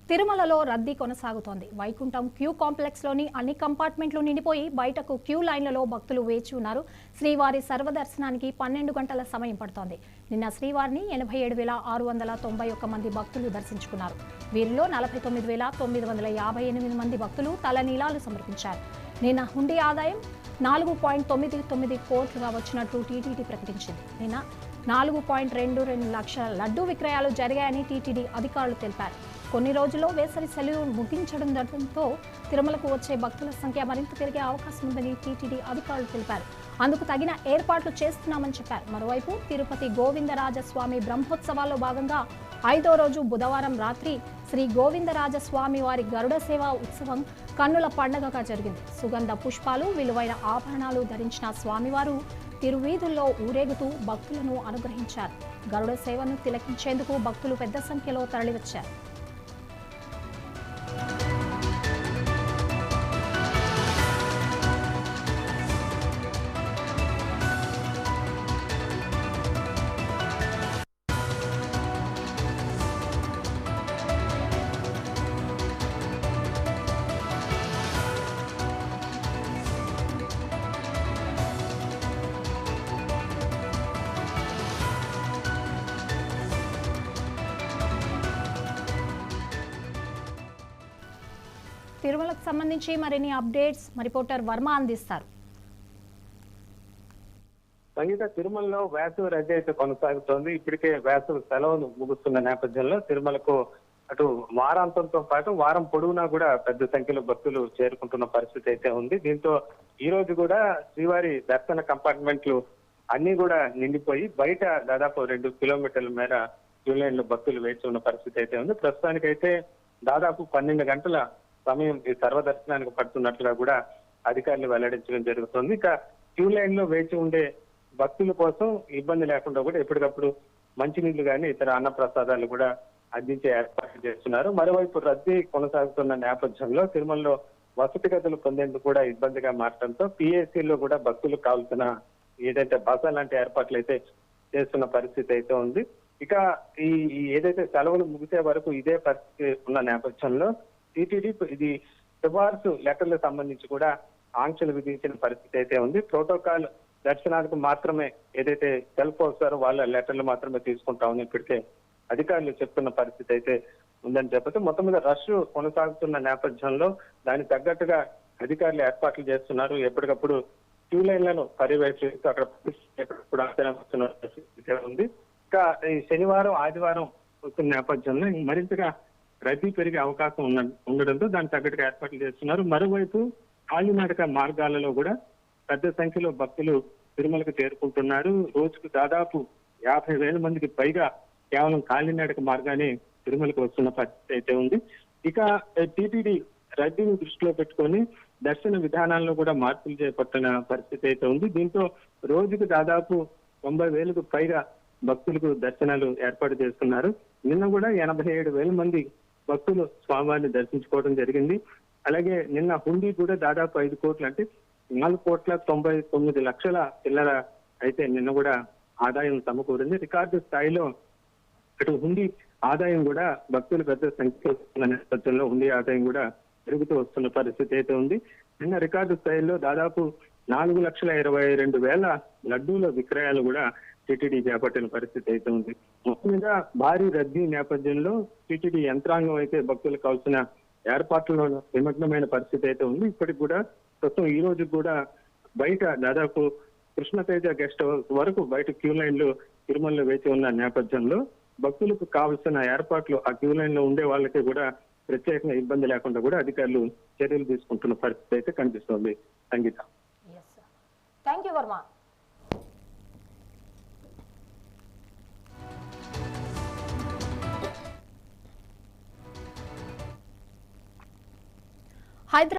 తిరుమలలో రద్దీ కొనసాగుతోంది. వైకుంఠం క్యూ కాంప్లెక్స్లోని అన్ని కంపార్ట్మెంట్లు నిండిపోయి బయటకు క్యూ లైన్లలో భక్తులు వేచి ఉన్నారు. శ్రీవారి సర్వదర్శనానికి 12 గంటల సమయం పడుతోంది. నిన్న శ్రీవారిని 87,691 మంది భక్తులు దర్శించుకున్నారు. వీరిలో 49,958 మంది భక్తులు తలనీలాలు సమర్పించారు. నిన్న హుండీ ఆదాయం 4.99 కోట్లుగా వచ్చినట్లు టీటీడీ ప్రకటించింది. నిన్న 4.22 లక్షల లడ్డూ విక్రయాలు జరిగాయని టీటీడీ అధికారులు తెలిపారు. కొన్ని రోజుల్లో వేసవి సెలవు ముగించడంతో తిరుమలకు వచ్చే భక్తుల సంఖ్య మరింత పెరిగే అవకాశం ఉందని టీటీడీ అధికారులు తెలిపారు. అందుకు తగిన ఏర్పాట్లు చేస్తున్నామని చెప్పారు. మరోవైపు తిరుపతి గోవిందరాజస్వామి బ్రహ్మోత్సవాల్లో భాగంగా 5వ రోజు బుధవారం రాత్రి శ్రీ గోవిందరాజస్వామి వారి గరుడ సేవా ఉత్సవం కన్నుల పండగగా జరిగింది. సుగంధ పుష్పాలు, విలువైన ఆభరణాలు ధరించిన స్వామివారు తిరువీధుల్లో ఊరేగుతూ భక్తులను అనుగ్రహించారు. గరుడ సేవను తిలకించేందుకు భక్తులు పెద్ద సంఖ్యలో తరలివచ్చారు. తిరుమలకు సంబంధించి మరిన్ని అప్డేట్స్ రిపోర్టర్ వర్మ అందిస్తారు. సంగీత, తిరుమలలో వేసవి రద్దీ అయితే కొనసాగుతోంది. ఇప్పటికే వేసవి సెలవులు ముగుస్తున్న నేపథ్యంలో తిరుమలకు అటు వారాంతంతో పాటు వారం పొడవునా కూడా పెద్ద సంఖ్యలో భక్తులు చేరుకుంటున్న పరిస్థితి అయితే ఉంది. దీంతో ఈ రోజు కూడా శ్రీవారి దర్శన కంపార్ట్మెంట్లు అన్ని కూడా నిండిపోయి బయట దాదాపు 2 కిలోమీటర్ల మేర క్యూ లైన్ లో భక్తులు వేచి ఉన్న పరిస్థితి అయితే ఉంది. ప్రస్తుతానికైతే దాదాపు 12 గంటల సమయం ఈ సర్వదర్శనానికి పడుతున్నట్లుగా కూడా అధికారులు వెల్లడించడం జరుగుతుంది. ఇక క్యూ లైన్ లో వేచి ఉండే భక్తుల కోసం ఇబ్బంది లేకుండా కూడా ఎప్పటికప్పుడు మంచినీళ్లు కానీ ఇతర అన్న ప్రసాదాలు కూడా అందించే ఏర్పాట్లు చేస్తున్నారు. మరోవైపు రద్దీ కొనసాగుతున్న నేపథ్యంలో తిరుమలలో వసతి గదులు పొందేందుకు కూడా ఇబ్బందిగా మారడంతో పిఎస్సీలో కూడా భక్తులకు కావాల్సిన ఏదైతే బస లాంటి ఏర్పాట్లు అయితే చేస్తున్న పరిస్థితి అయితే ఉంది. ఇక ఈ ఏదైతే సెలవులు ముగిసే వరకు ఇదే పరిస్థితి ఉన్న నేపథ్యంలో టీటీడీ ఇది సిఫార్సు లెటర్లకు సంబంధించి కూడా ఆంక్షలు విధించిన పరిస్థితి అయితే ఉంది. ప్రోటోకాల్ దర్శనానికి మాత్రమే ఏదైతే సెల్ఫ్ వస్తారో వాళ్ళ లెటర్లు మాత్రమే తీసుకుంటామని ఇప్పటికే అధికారులు చెప్తున్న పరిస్థితి అయితే ఉందని చెప్పచ్చు. మొత్తం మీద రష్ కొనసాగుతున్న నేపథ్యంలో దానికి తగ్గట్టుగా అధికారులు ఏర్పాట్లు చేస్తున్నారు. ఎప్పటికప్పుడు క్యూ లైన్లను పర్యవేక్షిస్తూ అక్కడ పరిస్థితి ఉంది. ఇంకా ఈ శనివారం ఆదివారం వస్తున్న నేపథ్యంలో మరింతగా రద్దీ పెరిగే అవకాశం ఉండడంతో దానికి తగ్గట్టుగా ఏర్పాట్లు చేస్తున్నారు. మరోవైపు కాలినడక మార్గాలలో కూడా పెద్ద సంఖ్యలో భక్తులు తిరుమలకు చేరుకుంటున్నారు. రోజుకు దాదాపు 50,000 మందికి పైగా కేవలం కాలినడక మార్గానే తిరుమలకు వస్తున్న పరిస్థితి అయితే ఉంది. ఇక టీటీడీ రద్దీని దృష్టిలో పెట్టుకొని దర్శన విధానాల్లో కూడా మార్పులు చేపట్టిన పరిస్థితి అయితే ఉంది. దీంతో రోజుకు దాదాపు 90,000కు పైగా భక్తులకు దర్శనాలు ఏర్పాటు చేస్తున్నారు. నిన్న కూడా 87,000 మంది భక్తులు స్వామివారిని దర్శించుకోవడం జరిగింది. అలాగే నిన్న హుండీ కూడా దాదాపు 5 కోట్లు అంటే 4,99,00,000 చిల్లర అయితే నిన్న కూడా ఆదాయం సమకూరింది. రికార్డు స్థాయిలో అటు హుండీ ఆదాయం కూడా భక్తులు పెద్ద సంఖ్యలో ఉన్న నేపథ్యంలో హుండీ ఆదాయం కూడా పెరుగుతూ వస్తున్న పరిస్థితి అయితే ఉంది. నిన్న రికార్డు స్థాయిలో దాదాపు 4,22,000 లడ్డూల విక్రయాలు కూడా టీటీడీ చేపట్టిన పరిస్థితి అయితే ఉంది. మొత్తం మీద భారీ రద్దీ నేపథ్యంలో టీటీడీ యంత్రాంగం అయితే భక్తులకు కావాల్సిన ఏర్పాట్లలో నిమగ్నమైన పరిస్థితి అయితే ఉంది. ఇప్పటికి కూడా ప్రస్తుతం ఈ రోజు కూడా బయట దాదాపు కృష్ణతేజ గెస్ట్ హౌస్ వరకు బయట క్యూ లైన్లు తిరుమలలో వేచి ఉన్న నేపథ్యంలో భక్తులకు కావాల్సిన ఏర్పాట్లు ఆ క్యూ లైన్ లో ఉండే వాళ్ళకి కూడా ప్రత్యేకంగా ఇబ్బంది లేకుండా కూడా అధికారులు చర్యలు తీసుకుంటున్న పరిస్థితి అయితే కనిపిస్తోంది. సంగీత. Thank you Varma.